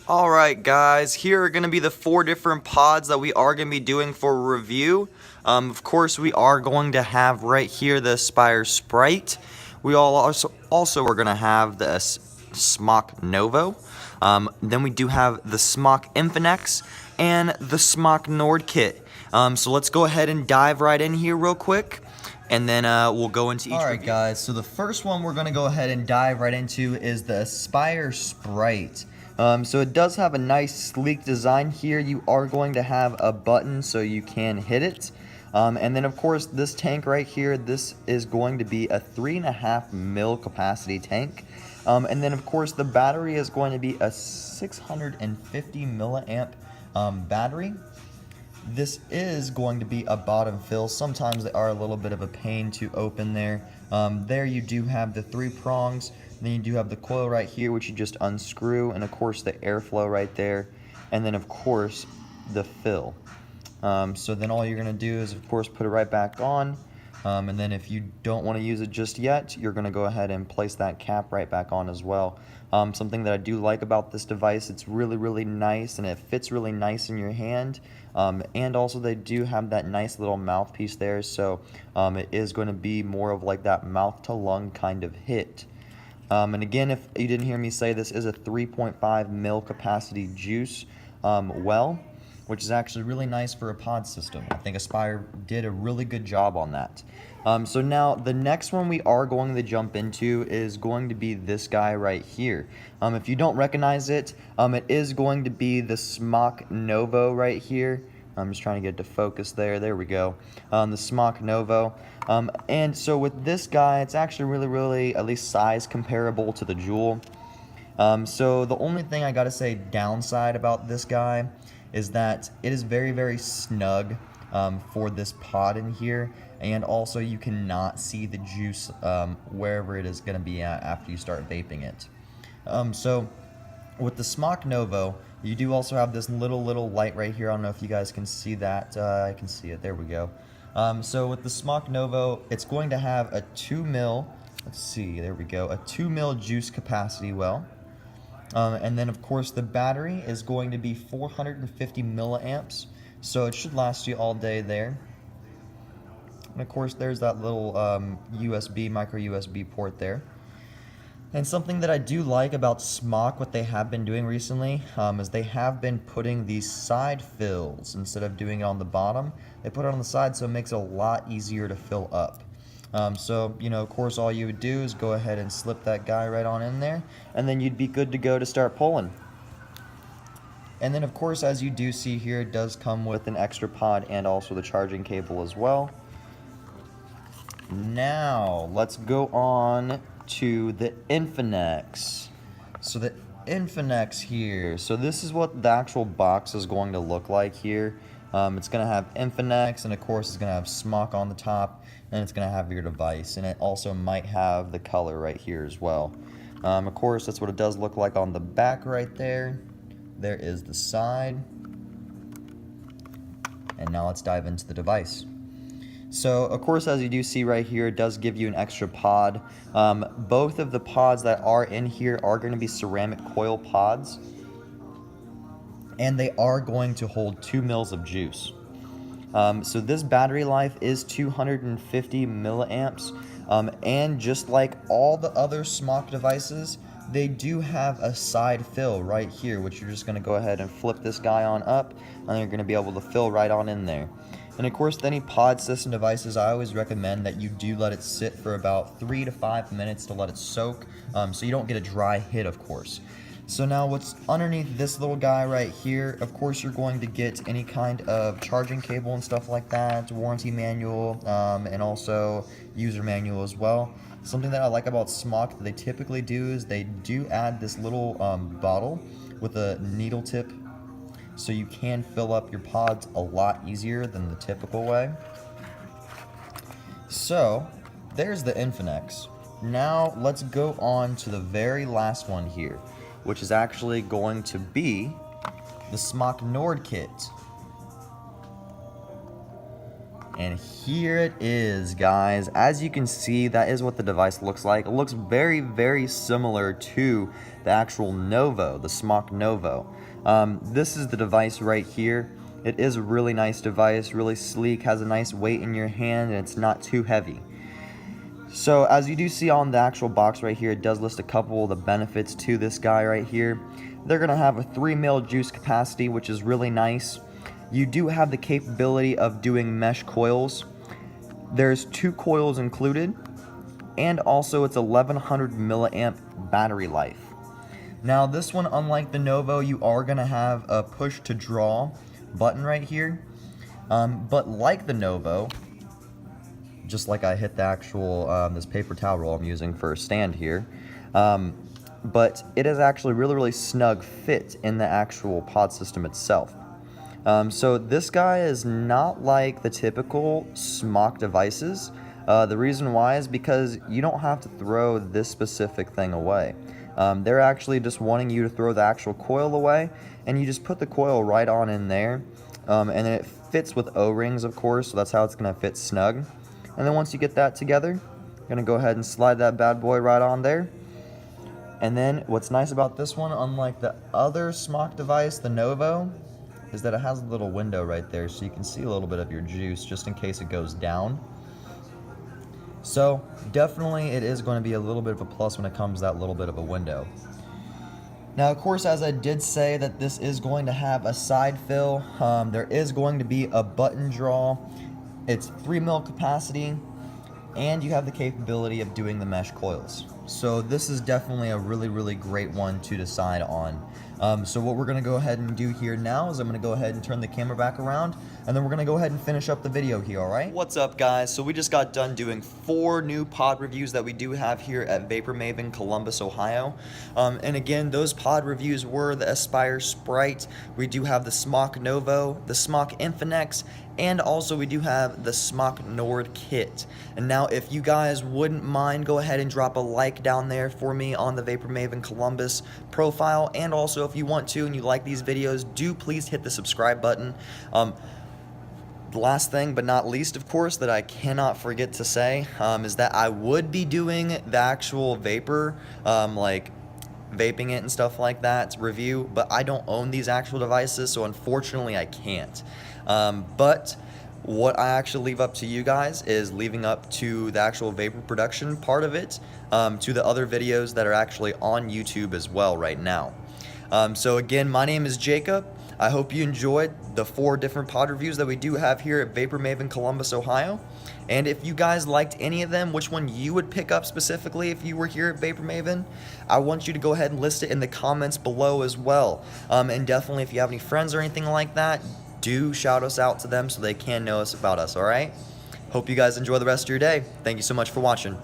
Alright guys, here are going to be the 4 different pods that we are going to be doing for review. Of course, we are going to have right here the Spryte. We also are going to have the Smok Novo. Then we do have the Smok Infinix and the Smok Nord kit. So let's go ahead and dive right in here real quick. And then we'll go into each Alright guys, so the first one we're going to go ahead and dive right into is the Spryte. So it does have a nice sleek design here. You are going to have a button so you can hit it. And then of course this tank right here, this is going to be a 3.5 mil capacity tank. And then of course the battery is going to be a 650 milliamp battery. This is going to be a bottom fill. Sometimes they are a little bit of a pain to open there. There you do have the 3 prongs. Then you do have the coil right here, which you just unscrew, and of course the airflow right there, and then of course the fill. So then all you're going to do is of course put it right back on, and then if you don't want to use it just yet, you're going to go ahead and place that cap right back on as well. Something that I do like about this device, it's really nice and it fits really nice in your hand, and also they do have that nice little mouthpiece there, so it is going to be more of like that mouth to lung kind of hit. And again, if you didn't hear me say, this is a 3.5 mil capacity juice well, which is actually really nice for a pod system. I think Aspire did a really good job on that. So now the next one we are going to jump into is going to be this guy right here. If you don't recognize it, it is going to be the Smok Novo right here. I'm just trying to get it to focus there. There we go. The Smok Novo. And so with this guy, it's actually really, at least size comparable to the Jewel. So the only thing I gotta say downside about this guy is that it is very snug for this pod in here. And also you cannot see the juice wherever it is gonna be at after you start vaping it. So with the Smok Novo, you do also have this little light right here. I don't know if you guys can see that. I can see it. There we go. So with the Smok Novo, it's going to have a 2 mil. Let's see. There we go. A 2 mil juice capacity well. And then of course the battery is going to be 450 milliamps. So it should last you all day there. And of course there's that little micro USB port there. And something that I do like about Smok, what they have been doing recently, is they have been putting these side fills instead of doing it on the bottom. They put it on the side, so it makes it a lot easier to fill up. So, you know, of course, all you would do is go ahead and slip that guy right on in there, and then you'd be good to go to start pulling. And then, of course, as you do see here, it does come with an extra pod and also the charging cable as well. Now, let's go on to the infinix. So the infinix here, so this is what the actual box is going to look like here. It's going to have infinix, and of course it's going to have Smok on the top, and it's going to have your device, and it also might have the color right here as well. Of course that's what it does look like on the back right there. There is the side, and now let's dive into the device. So, of course, as you do see right here, it does give you an extra pod. Both of the pods that are in here are going to be ceramic coil pods. And they are going to hold 2 mils of juice. So this battery life is 250 milliamps. And just like all the other Smok devices, they do have a side fill right here, which you're just going to go ahead and flip this guy on up, and you're going to be able to fill right on in there. And of course, with any pod system devices, I always recommend that you do let it sit for about 3 to 5 minutes to let it soak, so you don't get a dry hit, of course. So now what's underneath this little guy right here, of course you're going to get any kind of charging cable and stuff like that, warranty manual, and also user manual as well. Something that I like about Smok that they typically do is they do add this little bottle with a needle tip, so you can fill up your pods a lot easier than the typical way. So there's the infinix. Now let's go on to the very last one here, which is actually going to be the Smok Nord kit. And here it is, guys. As you can see, that is what the device looks like. It looks very, very similar to the actual Novo, the Smok Novo. This is the device right here. It is a really nice device, really sleek, has a nice weight in your hand, and it's not too heavy. So as you do see on the actual box right here, it does list a couple of the benefits to this guy right here. They're going to have a 3 mil juice capacity, which is really nice. You do have the capability of doing mesh coils. There's 2 coils included, and also it's 1100 milliamp battery life. Now this one, unlike the Novo, you are going to have a push to draw button right here. But like the Novo, just like I hit the actual, this paper towel roll I'm using for a stand here, but it is actually really, really snug fit in the actual pod system itself. So this guy is not like the typical Smok devices. The reason why is because you don't have to throw this specific thing away. They're actually just wanting you to throw the actual coil away, and you just put the coil right on in there, and then it fits with O-rings, of course, so that's how it's going to fit snug. And then once you get that together, you're going to go ahead and slide that bad boy right on there. And then what's nice about this one, unlike the other Smok device, the Novo, is that it has a little window right there so you can see a little bit of your juice just in case it goes down. So definitely it is going to be a little bit of a plus when it comes to that little bit of a window. Now, of course, as I did say that this is going to have a side fill, there is going to be a button draw. It's 3 mil capacity, and you have the capability of doing the mesh coils. So this is definitely a really, really great one to decide on. So what we're going to go ahead and do here now is I'm going to go ahead and turn the camera back around, and then we're going to go ahead and finish up the video here, alright? What's up, guys? So we just got done doing 4 new pod reviews that we do have here at Maven Columbus, Ohio. And again, those pod reviews were the Aspire Spryte, we do have the Smok Novo, the Smok Infinix, and also we do have the Smok Nord kit. And now if you guys wouldn't mind, go ahead and drop a like down there for me on the Maven Columbus profile, and also if you want to and you like these videos, do please hit the subscribe button. The last thing but not least, of course, that I cannot forget to say is that I would be doing the actual vapor, like vaping it and stuff like that review, but I don't own these actual devices, so unfortunately I can't. But what I actually leave up to you guys is leaving up to the actual vapor production part of it, to the other videos that are actually on YouTube as well right now. So again, my name is Jacob. I hope you enjoyed the 4 different pod reviews that we do have here at Maven Columbus, Ohio. And if you guys liked any of them, which one you would pick up specifically if you were here at Maven, I want you to go ahead and list it in the comments below as well. And definitely if you have any friends or anything like that, do shout us out to them so they can know us about us, alright? Hope you guys enjoy the rest of your day. Thank you so much for watching.